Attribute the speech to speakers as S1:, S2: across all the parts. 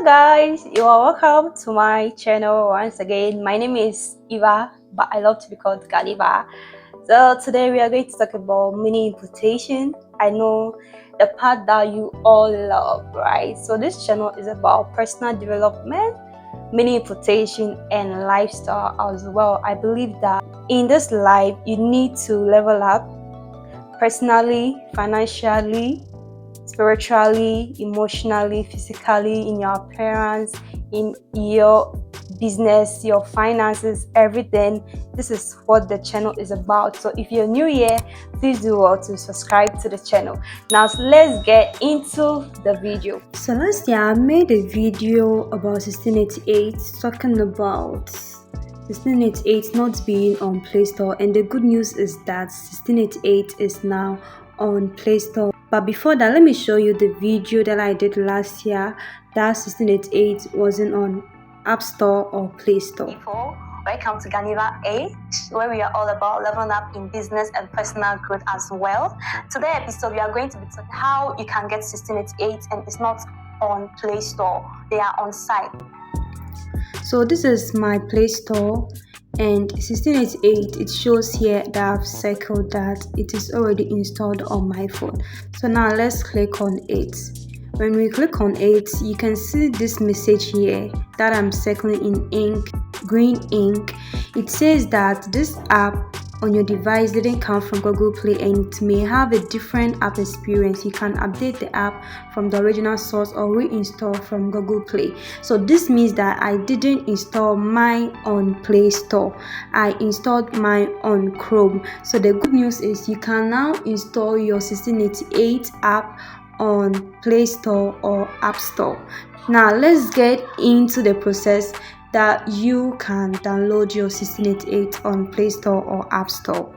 S1: Guys, you are welcome to my channel once again. My name is Eva, but I love to be called Ghaneva. So today we are going to talk about mini importation. I know the part that you all love, right? So this channel is about personal development, mini importation, and lifestyle as well. I believe that in this life you need to level up personally, financially, spiritually, emotionally, physically, in your appearance, in your business, your finances, everything. This is what the channel is about. So if you're new here, please do well to subscribe to the channel. Now let's get into the video. So last year I made a video about 1688 talking about 1688 not being on Play Store, and the good news is that 1688 is now on Play Store. But before that, let me show you the video that I did last year that 1688 wasn't on App Store or Play Store. People, welcome to Ghaneva Edge, where we are all about leveling up in business and personal growth as well. Today's episode, we are going to be talking how you can get 1688 and it's not on Play Store. They are on site. So this is my Play Store, and 1688, it shows here that I've circled that it is already installed on my phone. So now let's click on it. When we click on it, you can see this message here that I'm circling in ink, green ink. It says that this app on your device didn't come from Google Play and it may have a different app experience. You can update the app from the original source or reinstall from Google Play. So this means that I didn't install mine on Play Store. I installed mine on Chrome. So the good news is you can now install your 1688 app on Play Store or App Store. Now let's get into the process that you can download your 1688 on Play Store or App Store.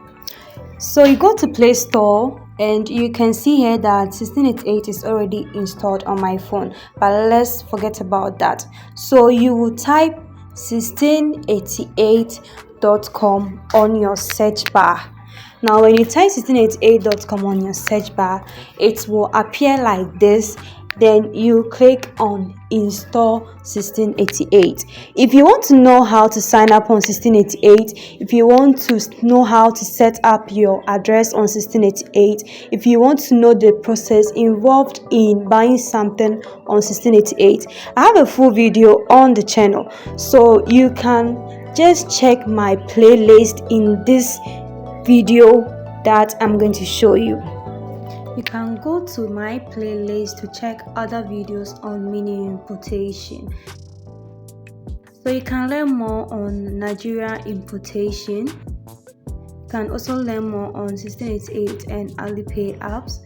S1: So you go to Play Store and you can see here that 1688 is already installed on my phone, but let's forget about that. So you will type 1688.com on your search bar. Now when you type 1688.com on your search bar, it will appear like this. Then you click on install 1688. If you want to know how to sign up on 1688, if you want to know how to set up your address on 1688, if you want to know the process involved in buying something on 1688, I have a full video on the channel, so you can just check my playlist in this video that I'm going to show you. You can go to my playlist to check other videos on mini importation. So you can learn more on Nigeria importation. You can also learn more on 1688 and Alipay apps.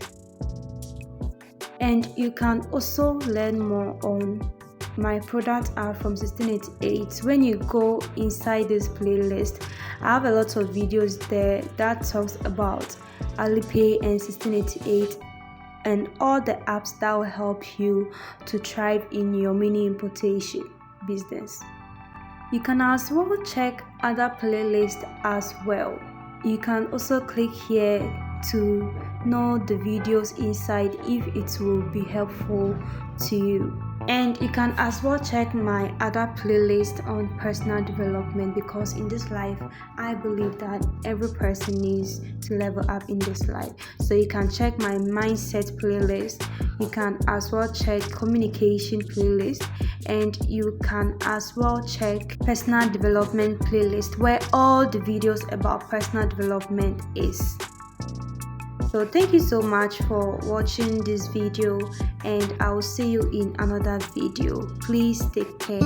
S1: And you can also learn more on my product are from 1688. When you go inside this playlist, I have a lot of videos there that talks about Alipay and 1688 and all the apps that will help you to thrive in your mini importation business. You can as well check other playlists as well. You can also click here to know the videos inside if it will be helpful to you. And you can as well check my other playlist on personal development, because in this life I believe that every person needs to level up in this life. So you can check my mindset playlist, you can as well check communication playlist, and you can as well check personal development playlist, where all the videos about personal development is. So thank you so much for watching this video, and I will see you in another video. Please take care.